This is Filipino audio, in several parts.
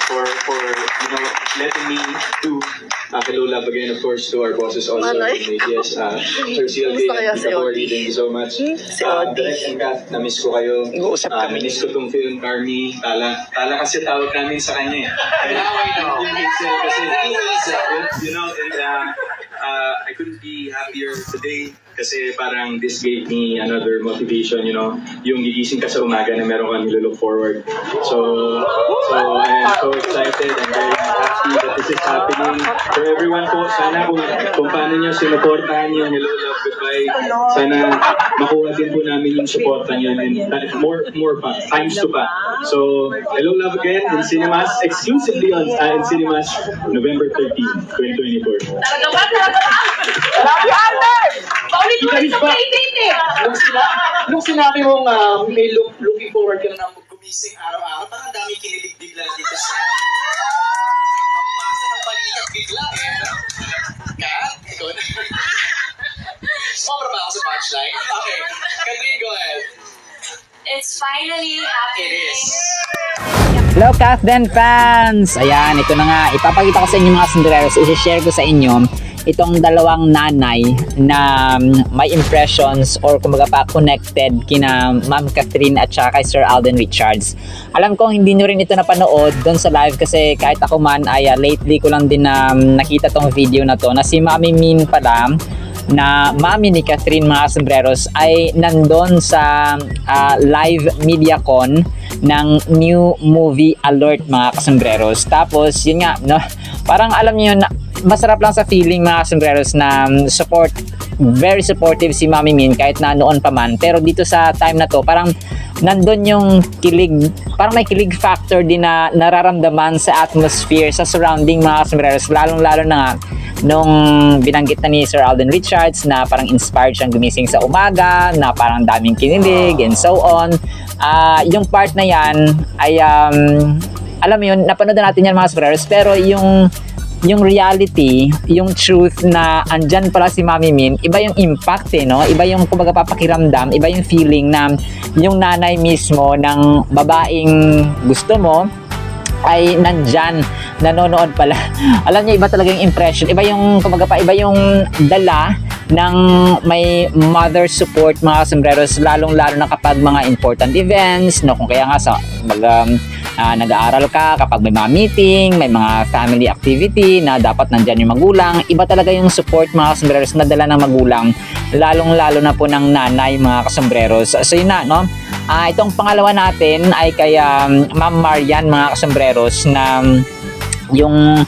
for letting me do Hello Love Again, of course, to our bosses also. Yes, Sir CLK and Katori, thank you so much. Direct and Kat, na-miss ko kayo. Na-miss ko tong film, Carmi, Tala. Tala kasi tawag namin sa kanya eh. Now I know. Kasi you know, and I couldn't be happier today kasi parang this gave me another motivation, you know, yung gigising ka sa umaga na meron kang nilook forward. So I'm so excited and very happy that this is happening. For everyone po, sana kung paano nyo sinuportahan yung Hello Love Goodbye, sana makuha din po namin yung supportan yan and more pa, times to pa. So, Hello Love Again in cinemas, exclusively in cinemas, November 13, 2024. Grabe, Albert! Paulit-ulit sa playdate eh! Nung sinabi mong may looking forward ka na gumising araw-araw, parang dami kinilig bigla dito sa pampasa ng balikat bigla eh. Kat, ikaw na. Sobra ba ako sa punchline? Okay, Catherine, go ahead. It's finally happening. It is. Hello Kathden fans! Ayan, ito na nga. Ipapakita ko sa inyo mga Cindereros. I-share ko sa inyo itong dalawang nanay na may impressions or kumbaga pa connected kina Ma'am Catherine at saka kay Sir Alden Richards. Alam ko hindi nyo rin ito napanood doon sa live kasi kahit ako man ay lately ko lang din nakita tong video na to na si Mami Min pala na mami ni Catherine mga Sombreros ay nandun sa live MediaCon ng New Movie Alert mga Sombreros. Tapos yun nga no, parang alam niyo na masarap lang sa feeling mga Sombreros na very supportive si Mami Min kahit na noon pa man, pero dito sa time na to parang nandun yung kilig, parang may kilig factor din na nararamdaman sa atmosphere sa surrounding mga Sombreros, lalong lalo na nga nung binanggit na ni Sir Alden Richards na parang inspired siyang gumising sa umaga, na parang daming kinilig and so on. Yung part na yan ay alam mo yun, napanood na natin yan mga Sombreros, pero yung reality, yung truth na andyan pala si Mami Min, iba yung impact eh, no? Iba yung kumbaga papakiramdam, iba yung feeling na yung nanay mismo ng babaeng gusto mo ay nandyan, nanonood pala. Alam niyo, iba talaga yung impression, iba yung kumbaga pa, iba yung dala ng may mother support mga Sombreros, lalong-lalo na kapag mga important events, no? Kung kaya nga sa nag-aaral ka, kapag may mga meeting, may mga family activity na dapat nandyan yung magulang, iba talaga yung support mga Sombreros na dala ng magulang, lalong-lalo na po ng nanay mga Sombreros. So yun na, no? Itong pangalawa natin ay kay Ma'am Marian mga Sombreros na yung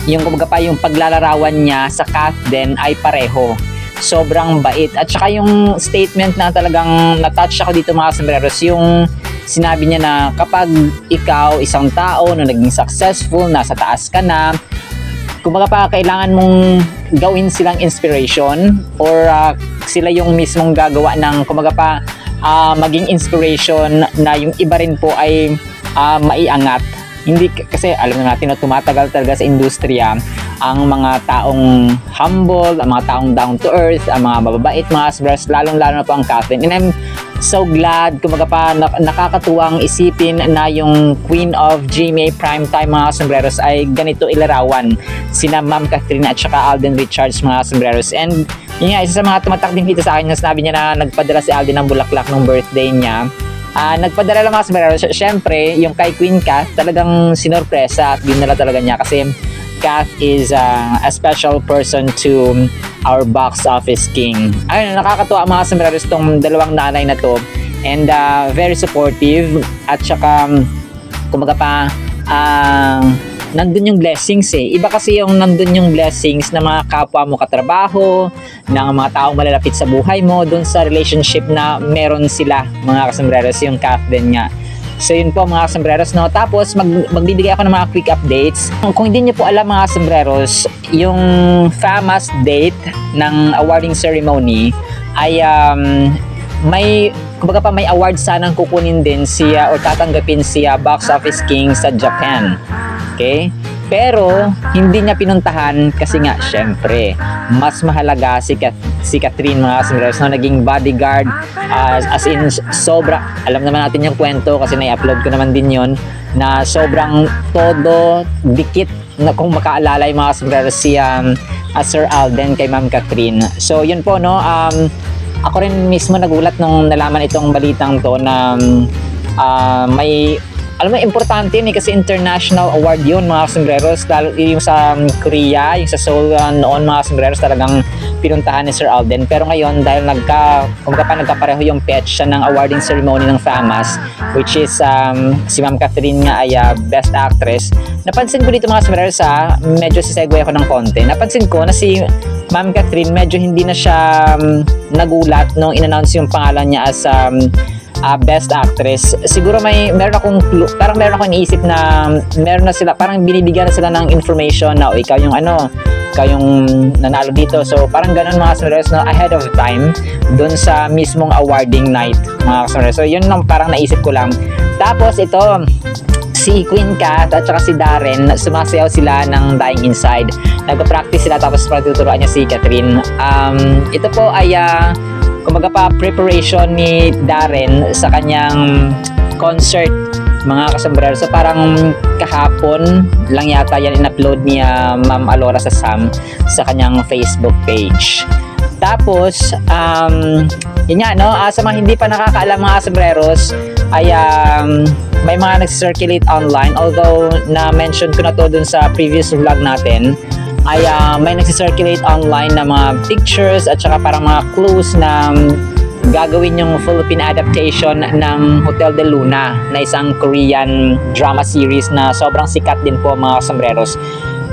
kumbaga pa yung paglalarawan niya sa Kathden ay pareho. Sobrang bait. At saka yung statement na talagang na-touch ako dito mga Sombreros, yung sinabi niya na kapag ikaw isang tao na naging successful, nasa taas ka na, kumbaga pa kailangan mong gawin silang inspiration or sila yung mismong gagawa ng kumbaga pa maging inspiration na yung iba rin po ay maiangat. Hindi kasi alam na natin na tumatagal talaga sa industriya ang mga taong humble, ang mga taong down to earth, ang mga mababait mga Sombreros, lalong-lalo na po ang Kathleen. And I'm so glad, kumbaga pa nakakatuwang isipin na yung Queen of GMA Primetime mga Sombreros ay ganito ilarawan, sina Ma'am Catherine at saka Alden Richards mga Sombreros. And yun nga, isa sa mga tumatak din dito sa akin na sinabi niya na nagpadala si Alden ng bulaklak nung birthday niya. Nagpadala lang mga Sombreros. Siyempre, yung kay Queen Kath, talagang sinorpresa at dinala talaga niya kasi Kath is a special person to our box office king. Ayun, nakakatuwa mga Sombreros tong dalawang nanay na to, and very supportive at saka kumbaga pa nandun yung blessings eh. Iba kasi yung nandun yung blessings ng mga kapwa mo katrabaho, ng mga taong malalapit sa buhay mo, dun sa relationship na meron sila mga Sombreros, yung Kathleen nga. So yun po mga Sombreros, no? Tapos magbibigay ako ng mga quick updates. Kung hindi niyo po alam mga Sombreros, yung famous date ng awarding ceremony ay may kumbaga pa may award sanang kukunin din siya or tatanggapin siya Box Office King sa Japan. Okay? Pero hindi niya pinuntahan kasi nga syempre mas mahalaga si Catherine mga Sombreros na naging bodyguard, as in sobra, alam naman natin yung kwento kasi na-upload ko naman din yon. na sobrang todo, dikit na kung makaalala yung mga sombrero si Sir Alden kay Ma'am Catherine. So yun po, no, ako rin mismo nagulat nung nalaman itong balitang to na may, alam mo, importante yun kasi international award yun mga sombreros, lalo yung sa Korea, yung sa Seoul noon mga sombreros talagang pinuntahan ni Sir Alden. Pero ngayon dahil nagkapareho yung petsa ng awarding ceremony ng FAMAS, which is si Ma'am Catherine nga ay Best Actress. Napansin ko dito mga sombreros, medyo sisegue ako ng konti. Napansin ko na si Ma'am Catherine medyo hindi na siya nagulat nung in-announce yung pangalan niya as Best Actress. Siguro meron akong clue, parang meron akong iniisip na meron na sila, parang binibigyan na sila ng information na ikaw yung nanalo dito. So parang ganun mga sombreros, no, ahead of time dun sa mismong awarding night mga sombreros. So yun lang parang naisip ko lang. Tapos ito, si Queen Kat at saka si Darren, sumasayaw sila ng Dying Inside. Nagpa-practice sila tapos tuturuan niya si Catherine. Ito po ay kumbaga pa preparation ni Darren sa kanyang concert mga kasombrero. So parang kahapon lang yata yan in-upload ni Ma'am Alora sa Sam sa kanyang Facebook page. Tapos yun nga, no, sa mga hindi pa nakakaalam mga sombreros ay may mga nag-circulate online, although na-mention ko na to dun sa previous vlog natin, ay may nag-circulate online na mga pictures at saka parang mga clues na gagawin yung Philippine adaptation ng Hotel de Luna na isang Korean drama series na sobrang sikat din po mga sombreros.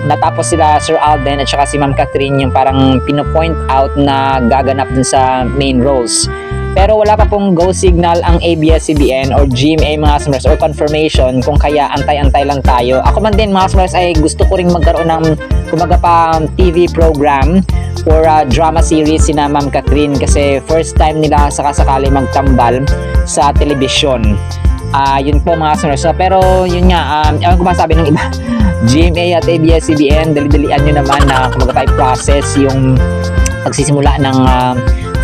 Natapos sila Sir Alden at saka si Ma'am Catherine yung parang pinopoint out na gaganap dun sa main roles. Pero wala pa pong go signal ang ABS-CBN or GMA mga sombreros or confirmation, kung kaya antay-antay lang tayo. Ako man din mga sombreros ay gusto ko ring magkaroon ng kumbaga pa TV program or drama series sina Ma'am Catherine kasi first time nila sakasakali magtambal sa telebisyon. Yun po mga sombreros. Pero yun nga, ewan ko masabi ng iba, GMA at ABS-CBN, dali-dalian nyo naman na kumbaga process yung pagsisimula ng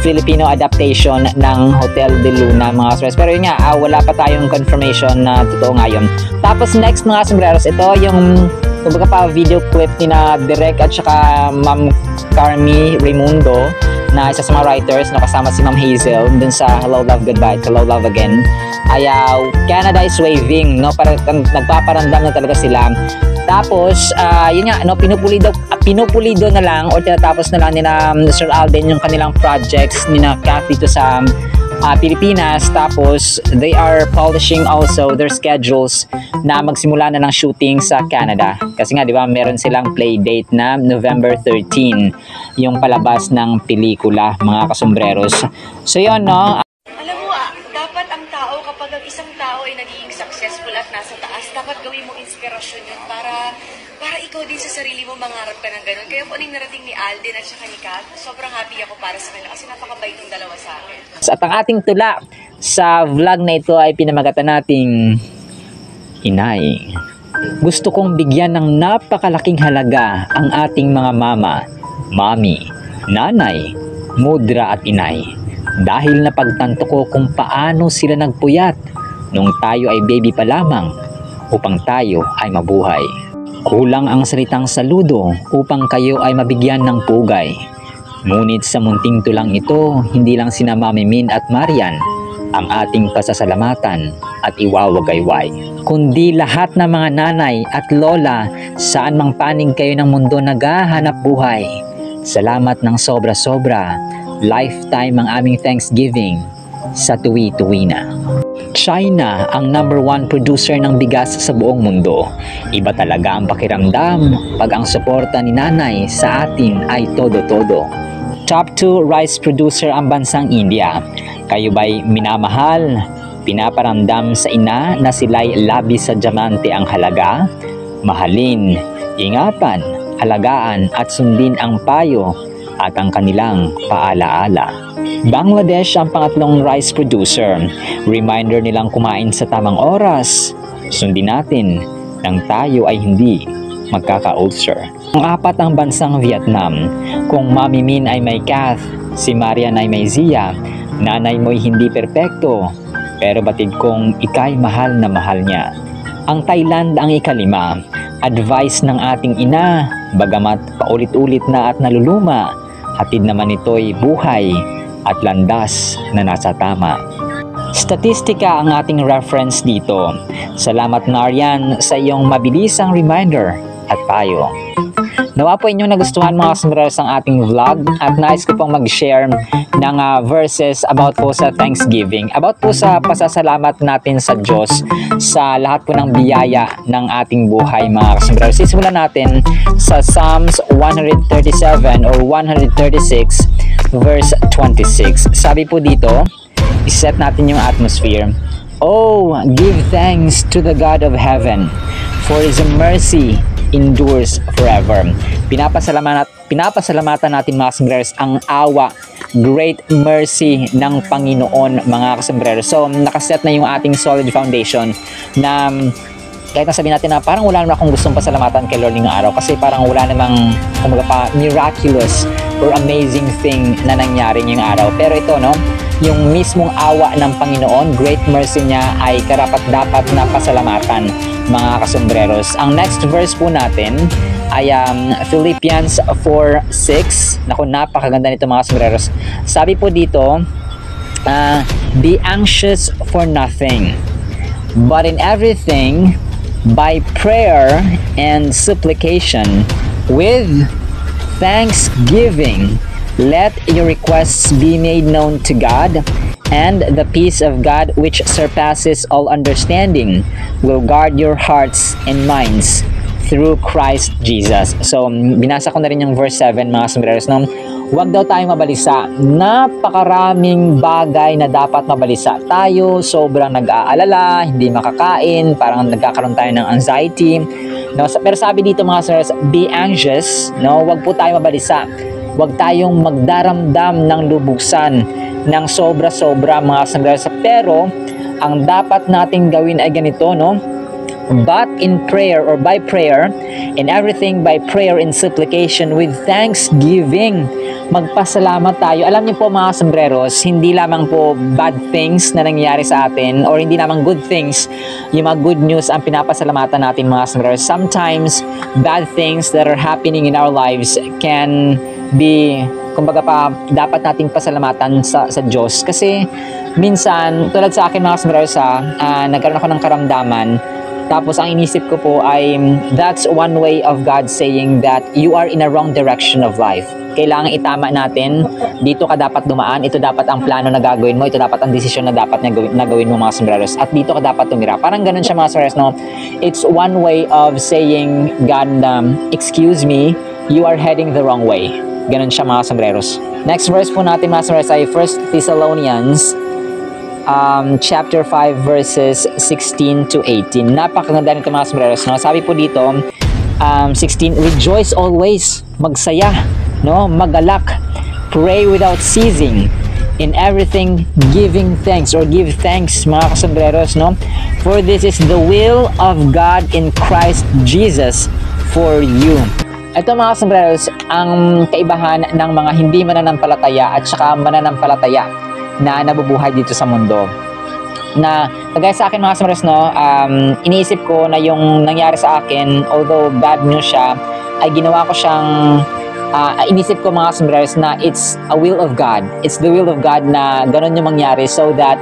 Filipino adaptation ng Hotel de Luna mga sombreros. Pero yun nga, wala pa tayong confirmation na totoo nga yun. Tapos next mga sombreros, ito yung kumbaga pa video clip ni na Direk at saka Ma'am Carmi Raimundo na isa sa mga writers na kasama si Ma'am Hazel dun sa Hello Love Goodbye, Hello Love Again. Ay Canada is waving, no? Parang nagpaparamdam na talaga sila. Tapos yun nga, no, pinupulido na lang o tinatapos na lang ni na Sir Alden yung kanilang projects ni na Kath dito sa Pilipinas. Tapos they are polishing also their schedules na magsimula na ng shooting sa Canada kasi nga di ba meron silang play date na November 13 yung palabas ng pelikula mga kasombreros. So yun, no. Alam mo dapat ang tao, kapag ang isang tao ay naging successful at nasa taas, dapat gawin mo inspirasyon yun para ikaw din sa sarili mo mangarap ka ng ganun. Kaya po anong narating ni Alden at saka ni Kat, sobrang happy ako para sa kanila kasi napakabait yung dalawa sa akin. At ang ating tula sa vlog na ito ay pinamagatan nating Inay. Gusto kong bigyan ng napakalaking halaga ang ating mga mama, mami, nanay, mudra at inay. Dahil napagtanto ko kung paano sila nagpuyat nung tayo ay baby pa lamang upang tayo ay mabuhay. Kulang ang salitang saludo upang kayo ay mabigyan ng pugay. Ngunit sa munting tulang ito, hindi lang sina Mami Min at Marian ang ating pasasalamatan at iwawagayway, kundi lahat ng mga nanay at lola saan mang panig kayo ng mundo naghahanap buhay. Salamat ng sobra-sobra. Lifetime ang aming Thanksgiving sa tuwi-tuwi na. China ang #1 producer ng bigas sa buong mundo. Iba talaga ang pakiramdam pag ang suporta ni nanay sa atin ay todo-todo. Top 2 rice producer ang bansang India. Kayo ba'y minamahal? Pinaparamdam sa ina na sila'y labis sa diamante ang halaga? Mahalin, ingatan, alagaan at sundin ang payo at ang kanilang paalaala. Bangladesh ang pangatlong rice producer. Reminder nilang kumain sa tamang oras. Sundin natin nang tayo ay hindi magkaka-ulcer. Ang apat ang bansang Vietnam. Kung Mami Min ay may Kath, si Marian ay may Zia, nanay mo'y hindi perpekto, pero batid kong ika'y mahal na mahal niya. Ang Thailand ang ikalima. Advice ng ating ina, bagamat paulit-ulit na at naluluma, hatid naman ito'y buhay at landas na nasa tama. Statistika ang ating reference dito. Salamat Narian sa iyong mabilisang reminder at payo. Nawa po inyong nagustuhan mga kasombrero ang ating vlog at nais ko pong mag-share ng verses about po sa Thanksgiving. About po sa pasasalamat natin sa Diyos sa lahat po ng biyaya ng ating buhay mga kasombrero. Sisimulan natin sa Psalms 137 or 136 verse 26. Sabi po dito, iset natin yung atmosphere. Oh, give thanks to the God of heaven, for His mercy endures forever. Pinapasalamatan natin mga kasombrero ang awa, great mercy ng Panginoon mga kasombrero. So, nakaset na yung ating solid foundation na kahit nasabihin natin na parang wala naman akong gustong pasalamatan kay Lord ngayong araw kasi parang wala namang kumbaga pa miraculous or amazing thing na nangyari ngayong araw. Pero ito, no, yung mismong awa ng Panginoon, great mercy niya ay karapat-dapat na pasalamatan mga kasombreros. Ang next verse po natin ay Philippians 4:6. Naku, napakaganda nito mga kasombreros. Sabi po dito, be anxious for nothing, but in everything, by prayer and supplication, with thanksgiving, let your requests be made known to God, and the peace of God which surpasses all understanding will guard your hearts and minds through Christ Jesus. So, binasa ko na rin yung verse 7 mga sombreros, no? Huwag daw tayong mabalisa. Napakaraming bagay na dapat mabalisa tayo. Sobrang nag-aalala, hindi makakain, parang nagkakaroon tayo ng anxiety. No? Pero sabi dito mga sombreros, be anxious. No? Huwag po tayo mabalisa. Huwag tayong magdaramdam ng lubugsan ng sobra-sobra mga sombreros. Pero, ang dapat nating gawin ay ganito, no? But in prayer or by prayer, in everything by prayer and supplication with thanksgiving, magpasalamat tayo. Alam niyo po mga sombreros, hindi lamang po bad things na nangyayari sa atin or hindi lamang good things, yung mga good news ang pinapasalamatan natin mga sombreros. Sometimes, bad things that are happening in our lives can be, kumbaga pa, dapat nating pasalamatan sa Diyos. Kasi minsan, tulad sa akin mga sombreros, nagkaroon ako ng karamdaman. Tapos ang inisip ko po ay that's one way of God saying that you are in a wrong direction of life. Kailangan itama natin, dito ka dapat dumaan, ito dapat ang plano na gagawin mo, ito dapat ang desisyon na dapat na gawin mo mga sombreros, at dito ka dapat tumira. Parang ganun siya mga sombreros, no? It's one way of saying, God, excuse me, you are heading the wrong way. Ganun siya mga sombreros. Next verse po natin mga sombreros ay 1 Thessalonians chapter 5 verses 16 to 18. Napakaganda nito mga sombreros, no? Sabi po dito 16, rejoice always, magsaya, no? Magalak, pray without ceasing, in everything giving thanks or give thanks mga kasombreros, no? For this is the will of God in Christ Jesus for you. Ito mga kasombreros, ang kaibahan ng mga hindi mananampalataya at saka mananampalataya na nabubuhay dito sa mundo. Na kagaya sa akin mga kasombreros, no, iniisip ko na yung nangyari sa akin, although bad news siya, ay ginawa ko siyang inisip ko mga kasombreros na it's a will of God. It's the will of God na ganun yung mangyari so that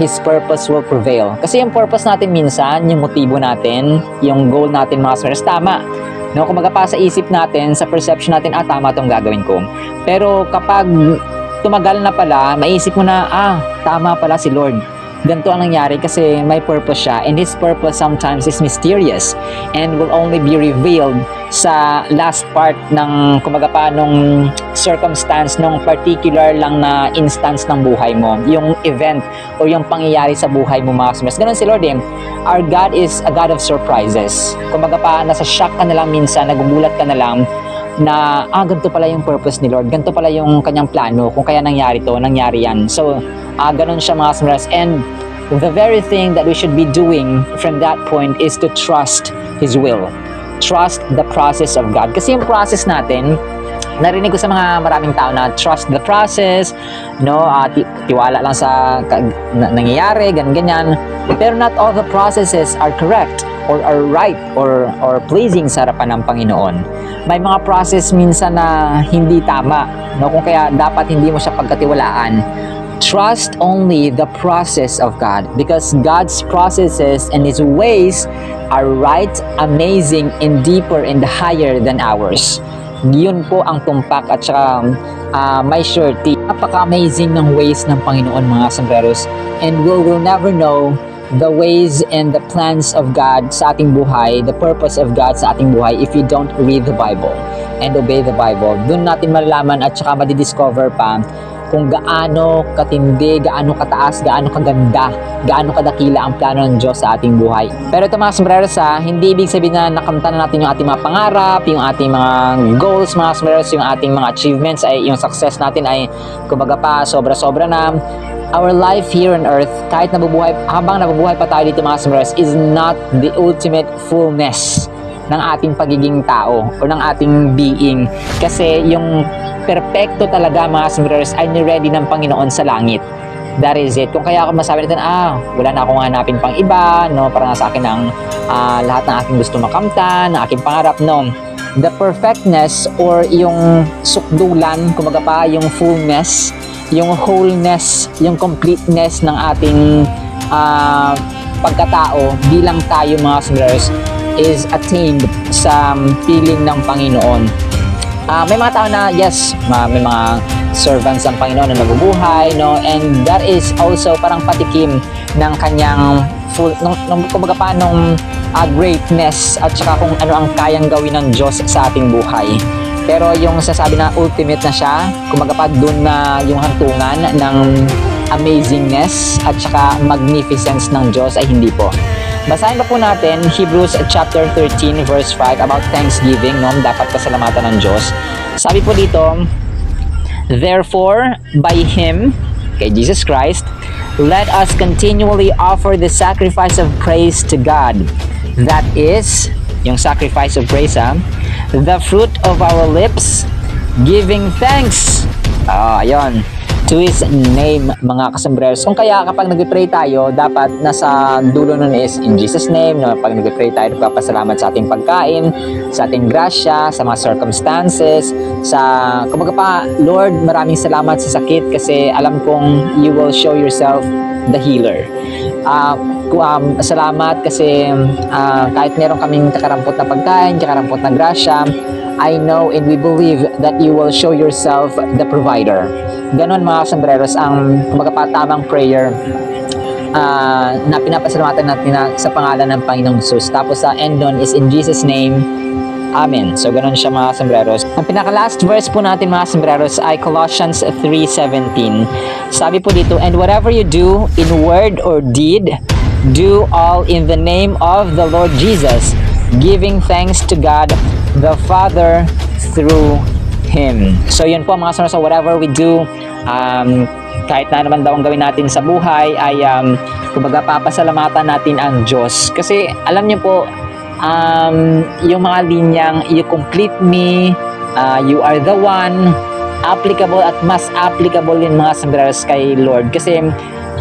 His purpose will prevail. Kasi yung purpose natin minsan, yung motibo natin, yung goal natin mga kasombreros, tama. No, kumaga pa sa isip natin, sa perception natin, tama itong gagawin ko. Pero kapag tumagal na pala, maisip mo na, tama pala si Lord. Ganito ang nangyari kasi may purpose siya, and His purpose sometimes is mysterious and will only be revealed sa last part ng, kumbaga pa, nung circumstance, nung particular lang na instance ng buhay mo, yung event o yung pangyayari sa buhay mo mga kasombreros. Ganun si Lord eh. Our God is a God of surprises. Kumbaga pa, nasa shock ka na lang minsan, nagugulat ka na lang na ganito pala yung purpose ni Lord, ganito pala yung kanyang plano, kung kaya nangyari to, nangyari yan. So, ganun siya mga kasombreros. And the very thing that we should be doing from that point is to trust His will. Trust the process of God. Kasi yung process natin, narinig ko sa mga maraming tao na trust the process, no, tiwala lang sa nangyayari, ganyan. Pero not all the processes are correct. or are right or pleasing sa harapan ng Panginoon. May mga process minsan na hindi tama, no? Kung kaya dapat hindi mo siya pagkatiwalaan. Trust only the process of God, because God's processes and His ways are right, amazing, and deeper and higher than ours. Yun po ang tumpak at saka may surety. Napaka-amazing ng ways ng Panginoon, mga sombreros, and we will never know the ways and the plans of God sa ating buhay, the purpose of God sa ating buhay, if you don't read the Bible and obey the Bible. Doon natin malalaman at saka madidiscover pa kung gaano katindi, gaano kataas, gaano kaganda, gaano kadakila ang plano ng Diyos sa ating buhay. Pero ito, mga sombreros, hindi ibig sabihin na nakamtan na natin yung ating mga pangarap, yung ating mga goals, mga sombreros, yung ating mga achievements, ay yung success natin ay kumbaga pa sobra-sobra na. Our life here on earth, kahit nabubuhay, habang nabubuhay pa tayo dito, mga sombreros, is not the ultimate fullness ng ating pagiging tao o ng ating being. Kasi yung perfecto talaga, mga sombreros, ay ni-ready ng Panginoon sa langit. That is it. Kung kaya ako masabi natin, wala na akong hanapin pang iba, no? Para nasa akin ang lahat ng aking gusto makamtan, ng aking pangarap, no? The perfectness or yung sukdulan, kumbaga pa, yung fullness, yung wholeness, yung completeness ng ating pagkatao bilang tayo, mga sombreros, is attained sa piling ng Panginoon. May mga tao na, yes, may mga servants ng Panginoon na nabubuhay, no? And that is also parang patikim ng kanyang full, kumbaga pa, nung greatness at saka kung ano ang kayang gawin ng Diyos sa ating buhay. Pero yung sasabi na ultimate na siya, kumbaga pa, dun na yung hantungan ng amazingness at saka magnificence ng Diyos, ay hindi po. Basahin pa po natin Hebrews chapter 13 verse 5 about thanksgiving, no? Dapat pasalamatan ng Diyos. Sabi po dito, therefore, by Him, kay Jesus Christ, let us continually offer the sacrifice of praise to God. That is, yung sacrifice of praise, the fruit of our lips, giving thanks. Ayun. To His name, mga kasombreros. Kung kaya kapag nag-pray tayo, dapat nasa dulo nun is in Jesus name, no? Pag nag-pray tayo, nagpapasalamat sa ating pagkain, sa ating grasya, sa mga circumstances, sa, kumbaga pa, Lord, maraming salamat sa sakit kasi alam kong you will show yourself the healer. Salamat kasi kahit meron kaming kakarampot na pagkain, kakarampot na grasya, I know and we believe that you will show yourself the provider. Ganon, mga sombreros, ang kumbaga pa tamang prayer na pinapasalamatan natin sa pangalan ng Panginoong Jesus. Tapos sa end nun is in Jesus name, Amen. So ganon siya, mga sombreros. Ang pinaka-last verse po natin, mga sombreros, ay Colossians 3:17. Sabi po dito, and whatever you do in word or deed, do all in the name of the Lord Jesus, giving thanks to God the Father through Him. So yun po, mga sombreros, so whatever we do, kahit na naman daw ang gawin natin sa buhay, ay kumbaga papasalamatan natin ang Diyos. Kasi alam niyo po, yung mga linyang you complete me, you are the one, applicable at mas applicable din, mga sombreros, kay Lord. Kasi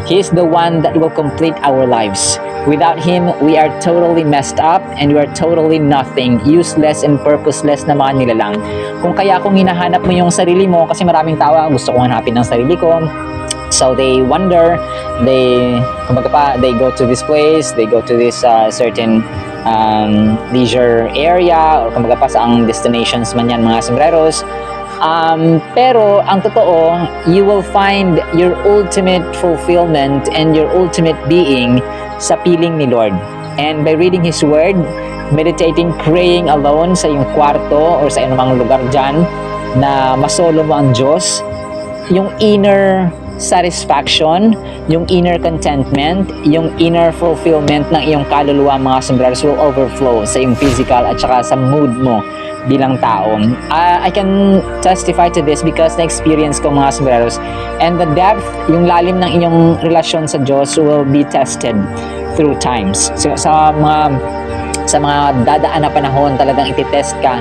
He is the one that will complete our lives. Without Him, we are totally messed up and we are totally nothing, useless and purposeless na mga nilalang. Kung kaya kung hinahanap mo yung sarili mo, kasi maraming tao, gusto kong hanapin ng sarili ko, so they wander, kumbaga pa, they go to this place, they go to this certain leisure area, or kumbaga pa sa ang destinations man yan, mga sombreros. Pero ang totoo, you will find your ultimate fulfillment and your ultimate being sa piling ni Lord. And by reading His Word, meditating, praying alone sa iyong kwarto or sa anumang lugar dyan na masolo mo ang Diyos, yung inner satisfaction, yung inner contentment, yung inner fulfillment ng iyong kaluluwa, mga sombreros, will overflow sa iyong physical at saka sa mood mo bilang tao. I can testify to this because na-experience ko, mga sombreros, and the depth, yung lalim ng inyong relasyon sa Diyos will be tested through times. So, sa mga dadaan na panahon, talagang ititest ka.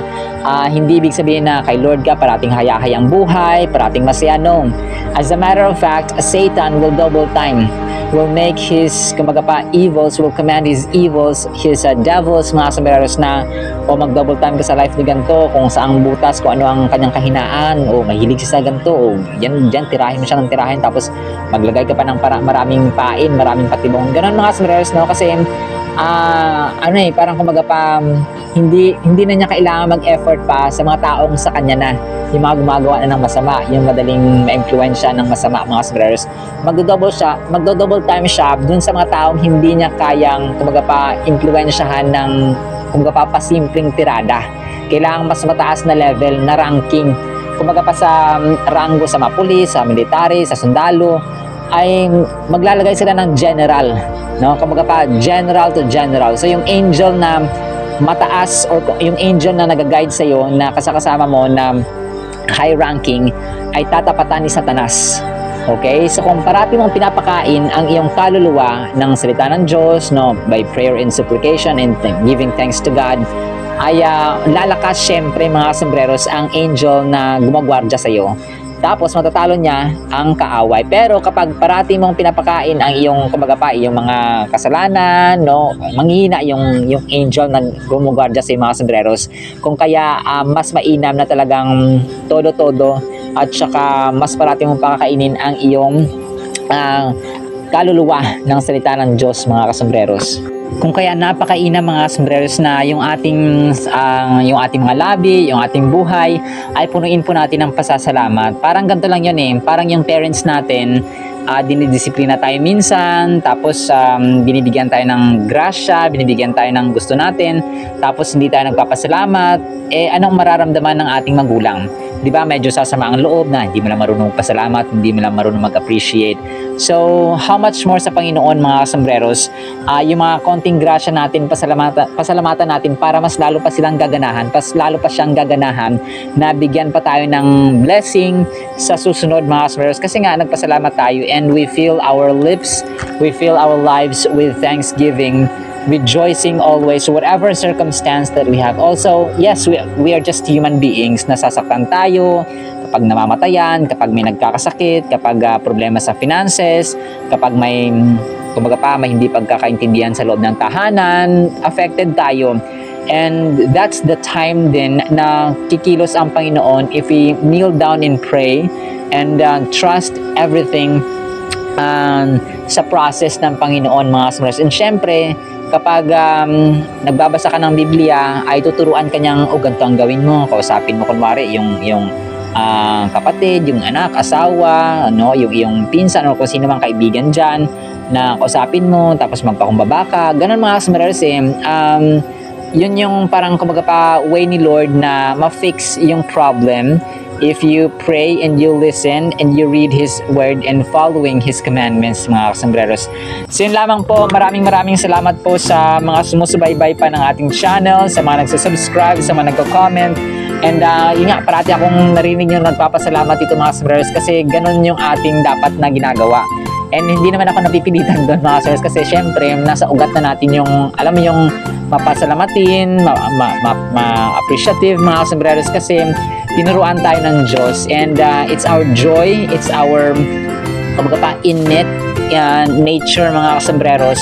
Hindi ibig sabihin na kay Lord ka parating hayahayang buhay, parating masaya, no. As a matter of fact, Satan will double time will make his, kumbaga pa, evils, will command his evils, his devils, mga sombreros, na o mag-double time ka sa life ni ganito, kung saang butas, kung ano ang kanyang kahinaan, o mahilig siya sa ganito, o yan, tirahin mo siya ng tirahin, tapos maglagay ka pa ng maraming pain, maraming patibong. Ganon mga sombreros, no? Kasi, parang kumbaga pa, hindi na niya kailangan mag-effort pa sa mga taong sa kanya na, yung mga gumagawa na ng masama, yung madaling ma-influensya ng masama, mga sombreros. Magdo-double time siya dun sa mga taong hindi niya kayang, kumbaga pa, influensyahan ng, kumbaga pa, pasimpleng tirada. Kailangan mas mataas na level na ranking. Kumbaga pa sa rango sa mga pulis, sa military, sa sundalo, ay maglalagay sila ng general, no? Kumbaga pa, general to general. So yung angel na mataas, or yung angel na nag-guide sa iyo, na kasama mo na high ranking, ay tatapatan ni Satanas. Okay? So kung parati mong pinapakain ang iyong kaluluwa ng salita ng Diyos, no, by prayer and supplication and giving thanks to God, ay lalakas syempre mga sombreros ang angel na gumagwardya sa iyo. Tapos matatalo niya ang kaaway. Pero kapag parati mong pinapakain ang iyong, kumbaga pa, iyong mga kasalanan, no, manghihina yung angel na gumugwardya sa mga sombreros. Kung kaya mas mainam na talagang todo-todo, at saka mas parati mong pakakainin ang iyong kaluluwa ng salita ng Diyos, mga kasombreros. Kung kaya napakainam mga sombreros na yung ating mga labi, yung ating buhay ay punuin po natin ng pasasalamat. Parang ganito lang yun parang yung parents natin, dinidisiplina tayo minsan, tapos binibigyan tayo ng grasya, binibigyan tayo ng gusto natin, tapos hindi tayo nagpapasalamat, anong mararamdaman ng ating magulang? Di ba, medyo sasama ang loob na hindi mo lang marunong pasalamat, hindi mo lang marunong mag-appreciate. So, how much more sa Panginoon, mga sombreros, yung mga konting grasya natin, pasalamatan natin para mas lalo pa silang gaganahan, lalo pa siyang gaganahan na bigyan pa tayo ng blessing sa susunod, mga sombreros. Kasi nga, nagpasalamat tayo and we fill our lips, we fill our lives with thanksgiving, rejoicing always, whatever circumstance that we have. Also, yes, we are just human beings. Nasasaktan tayo kapag namamatayan, kapag may nagkakasakit, kapag problema sa finances, kapag may, kumbaga pa, may hindi pagkakaintindihan sa loob ng tahanan, affected tayo. And that's the time din na kikilos ang Panginoon if we kneel down and pray and trust everything sa process ng Panginoon, mga sombreros. And syempre, kapag nagbabasa ka ng Biblia, ay tuturuan ka niyang, ganito ang gawin mo. Kausapin mo kunwari yung kapatid, yung anak, asawa, yung pinsan, o kung sino mang kaibigan dyan, na kausapin mo, tapos magpakumbaba ka. Ganun mga sombreros yun yung parang kumbaga pa way ni Lord na ma-fix yung problem if you pray and you listen and you read His Word and following His commandments, mga sombreros. So yun lamang po, maraming salamat po sa mga sumusubaybay pa ng ating channel, sa mga nagsasubscribe, sa mga nagko-comment. And yun nga, parati akong narinig yung nagpapasalamat dito, mga sombreros, kasi ganun yung ating dapat na ginagawa. And hindi naman ako napipilitan doon, mga sombreros, kasi syempre nasa ugat na natin yung, alam mo, yung mapasalamatin, ma-appreciative, mga sombreros, kasi tinuruan tayo ng Diyos. And it's our joy, it's our, kumbaga pa, innate nature, mga sombreros,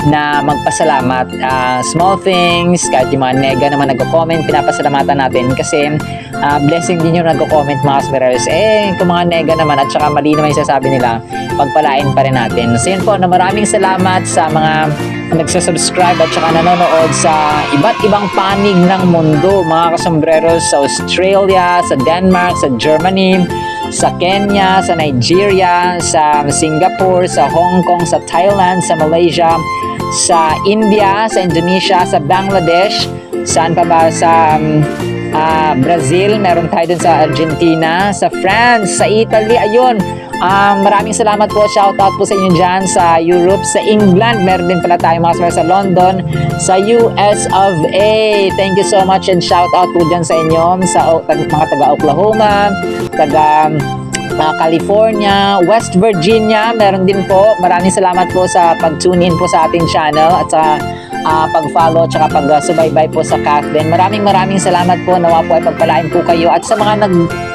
na magpasalamat. Small things, kahit yung mga nega naman nagko-comment, pinapasalamatan natin kasi blessing din yung nagko-comment, mga sombreros. Kung mga nega naman at saka mali naman yung sasabi nila, pagpalain pa rin natin. So yun po, maraming salamat sa mga nagsasubscribe at saka nanonood sa iba't ibang panig ng mundo, mga kasombreros, sa Australia, sa Denmark, sa Germany, sa Kenya, sa Nigeria, sa Singapore, sa Hong Kong, sa Thailand, sa Malaysia, sa India, sa Indonesia, sa Bangladesh, saan pa ba, sa Brazil, meron tayo dun sa Argentina, sa France, sa Italy, ayun. Maraming salamat po, shoutout po sa inyo dyan, sa Europe, sa England, meron din pala tayo mga sombreros, sa London, sa US of A. Thank you so much and shoutout po dyan sa inyo, sa mga taga Oklahoma, taga California, West Virginia, meron din po. Maraming salamat po sa pag-tune in po sa ating channel at sa pag-follow tsaka pag-subaybay po sa Kathleen. Maraming salamat po. Nawa po ay pagpalain po kayo. At sa mga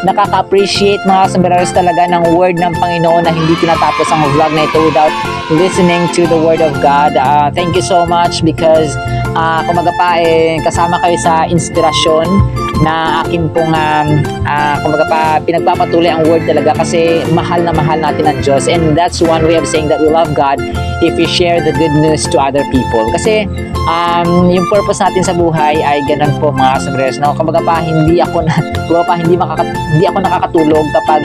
nakaka-appreciate mga sombreros talaga ng word ng Panginoon na hindi tinatapos ang vlog na ito without listening to the word of God. Thank you so much because kumaga pa kasama kayo sa inspirasyon na akin pong kumaga pa pinagpapatuloy ang word talaga kasi mahal na mahal natin ang Diyos, and that's one way of saying that we love God if we share the good news to other people. Kasi yung purpose natin sa buhay ay ganun po mga sombreros, no? Kumaga pa hindi ako nakakatulog kapag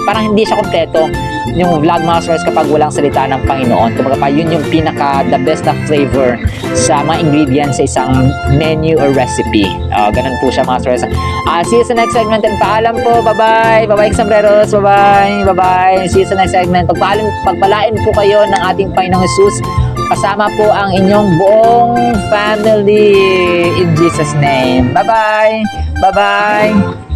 parang hindi siya kompleto yung vlog mga sombreros kapag walang salita ng Panginoon. Kumaga pa yun yung the best na flavor sa mga ingredients sa isang menu or recipe. Ganun po siya mga sombreros. See you sa next segment and paalam po. Bye-bye. Bye-bye sombreros. Bye-bye. Bye-bye. See you sa next segment. Pagpalain po kayo ng ating Panginoong Jesus kasama po ang inyong buong family in Jesus' name. Bye-bye. Bye-bye.